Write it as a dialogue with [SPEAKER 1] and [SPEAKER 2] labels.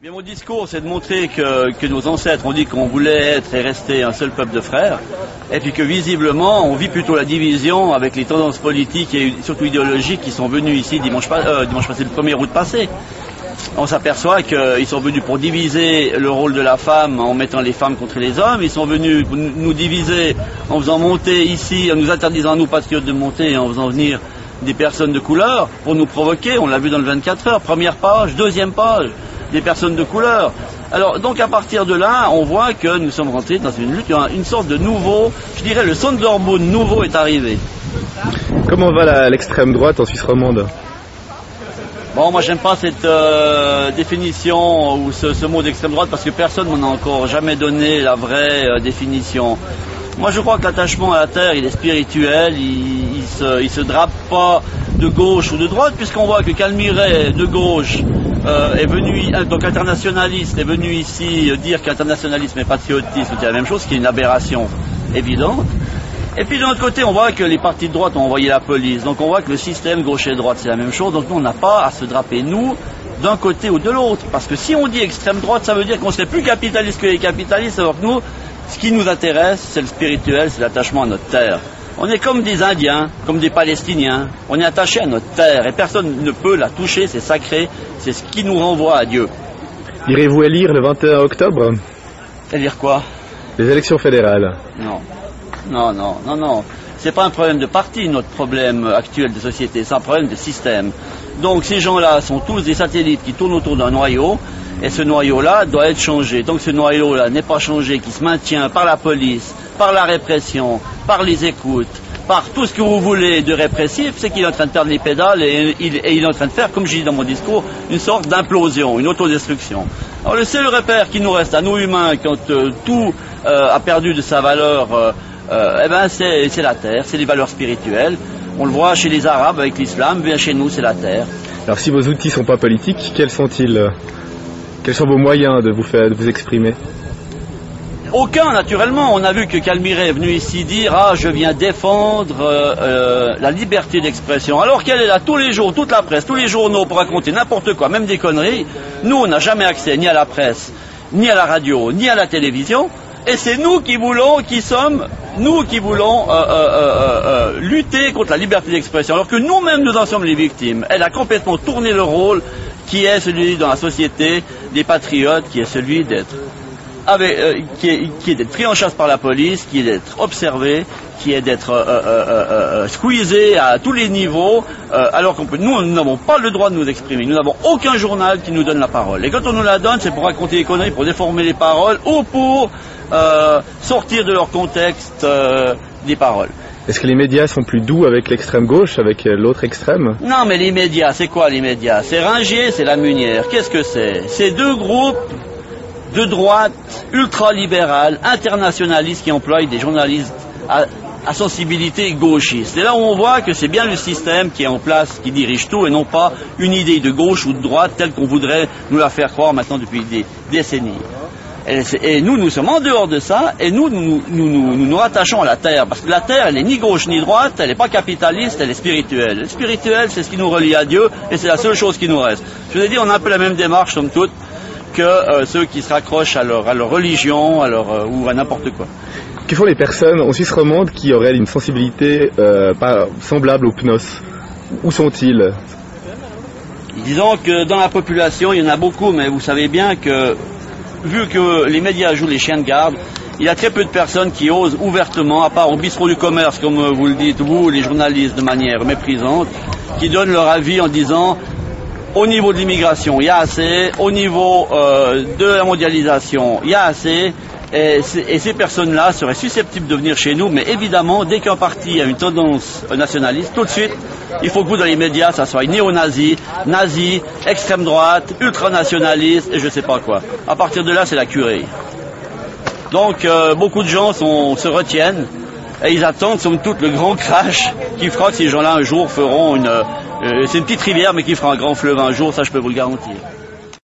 [SPEAKER 1] Bien, mon discours, c'est de montrer que nos ancêtres ont dit qu'on voulait être et rester un seul peuple de frères, et puis que visiblement, on vit plutôt la division avec les tendances politiques et surtout idéologiques qui sont venues ici dimanche passé, le 1er août passé. On s'aperçoit qu'ils sont venus pour diviser le rôle de la femme en mettant les femmes contre les hommes. Ils sont venus pour nous diviser en faisant monter ici, en nous interdisant à nous patriotes de monter et en faisant venir des personnes de couleur pour nous provoquer. On l'a vu dans le 24 heures, première page, deuxième page, des personnes de couleur. Alors donc à partir de là, on voit que nous sommes rentrés dans une lutte, une sorte de nouveau, je dirais le Sonderboom nouveau est arrivé.
[SPEAKER 2] Comment va l'extrême droite en Suisse romande ?
[SPEAKER 1] Bon, moi j'aime pas cette définition ou ce mot d'extrême droite parce que personne m'en a encore jamais donné la vraie définition. Moi je crois que l'attachement à la terre il est spirituel, il se drape pas de gauche ou de droite puisqu'on voit que Calmiret de gauche est venu, donc internationaliste, est venu ici dire qu'internationalisme et patriotisme c'est la même chose, ce qui est une aberration évidente. Et puis de l'autre côté, on voit que les partis de droite ont envoyé la police. Donc on voit que le système gauche et droite, c'est la même chose. Donc nous, on n'a pas à se draper, nous, d'un côté ou de l'autre. Parce que si on dit extrême droite, ça veut dire qu'on serait plus capitaliste que les capitalistes. Alors que nous, ce qui nous intéresse, c'est le spirituel, c'est l'attachement à notre terre. On est comme des Indiens, comme des Palestiniens. On est attaché à notre terre et personne ne peut la toucher, c'est sacré. C'est ce qui nous renvoie à Dieu.
[SPEAKER 2] Irez-vous élire le 21 octobre ?
[SPEAKER 1] Élire quoi ?
[SPEAKER 2] Les élections fédérales.
[SPEAKER 1] Non. Non. C'est pas un problème de parti, notre problème actuel de société, c'est un problème de système. Donc ces gens-là sont tous des satellites qui tournent autour d'un noyau, et ce noyau-là doit être changé. Donc ce noyau-là n'est pas changé, qui se maintient par la police, par la répression, par les écoutes, par tout ce que vous voulez de répressif, c'est qu'il est en train de perdre les pédales et il est en train de faire, comme je dis dans mon discours, une sorte d'implosion, une autodestruction. Alors le seul repère qui nous reste à nous humains quand tout a perdu de sa valeur, c'est la terre, c'est les valeurs spirituelles. On le voit chez les Arabes avec l'islam, bien chez nous c'est la terre.
[SPEAKER 2] Alors si vos outils ne sont pas politiques, quels sont-ils ? Quels sont vos moyens de vous exprimer ?
[SPEAKER 1] Aucun, naturellement. On a vu que Calmiret est venu ici dire « Ah, je viens défendre la liberté d'expression ». Alors qu'elle est là tous les jours, toute la presse, tous les journaux pour raconter n'importe quoi, même des conneries. Nous, on n'a jamais accès ni à la presse, ni à la radio, ni à la télévision. Et c'est nous qui voulons lutter contre la liberté d'expression, alors que nous-mêmes nous en sommes les victimes. Elle a complètement tourné le rôle qui est celui dans la société des patriotes, qui est celui d'être d'être pris en chasse par la police, qui est d'être observé, qui est d'être squeezé à tous les niveaux, alors nous n'avons pas le droit de nous exprimer. Nous n'avons aucun journal qui nous donne la parole. Et quand on nous la donne, c'est pour raconter des conneries, pour déformer les paroles, ou pour sortir de leur contexte des paroles.
[SPEAKER 2] Est-ce que les médias sont plus doux avec l'extrême gauche, avec l'autre extrême ?
[SPEAKER 1] Non, mais les médias, c'est quoi les médias ? C'est Ringier, c'est La Munière. Qu'est-ce que c'est ? C'est deux groupes de droite ultralibérale, internationaliste qui emploient des journalistes à sensibilité gauchiste. Et là où on voit que c'est bien le système qui est en place, qui dirige tout, et non pas une idée de gauche ou de droite telle qu'on voudrait nous la faire croire maintenant depuis des décennies. Et nous sommes en dehors de ça, et nous rattachons à la terre, parce que la terre, elle n'est ni gauche ni droite, elle n'est pas capitaliste, elle est spirituelle. Le spirituel, c'est ce qui nous relie à Dieu, et c'est la seule chose qui nous reste. Je vous ai dit, on a un peu la même démarche, somme toute, que ceux qui se raccrochent à leur religion, ou à n'importe quoi.
[SPEAKER 2] Que font les personnes en Suisse romande qui auraient une sensibilité semblable au PNOS ? Où sont-ils ?
[SPEAKER 1] Disons que dans la population, il y en a beaucoup, mais vous savez bien que, vu que les médias jouent les chiens de garde, il y a très peu de personnes qui osent ouvertement, à part au bistrot du commerce, comme vous le dites, vous, les journalistes, de manière méprisante, qui donnent leur avis en disant au niveau de l'immigration, il y a assez, au niveau de la mondialisation, il y a assez, et ces personnes-là seraient susceptibles de venir chez nous, mais évidemment, dès qu'un parti a une tendance nationaliste, tout de suite, il faut que vous, dans les médias, ça soit néo-nazi, nazi, extrême droite, ultranationaliste, et je sais pas quoi. À partir de là, c'est la curée. Donc, beaucoup de gens se retiennent, et ils attendent, somme toute, le grand crash qui fera que ces gens-là, un jour, feront c'est une petite rivière, mais qui fera un grand fleuve un jour, ça je peux vous le garantir.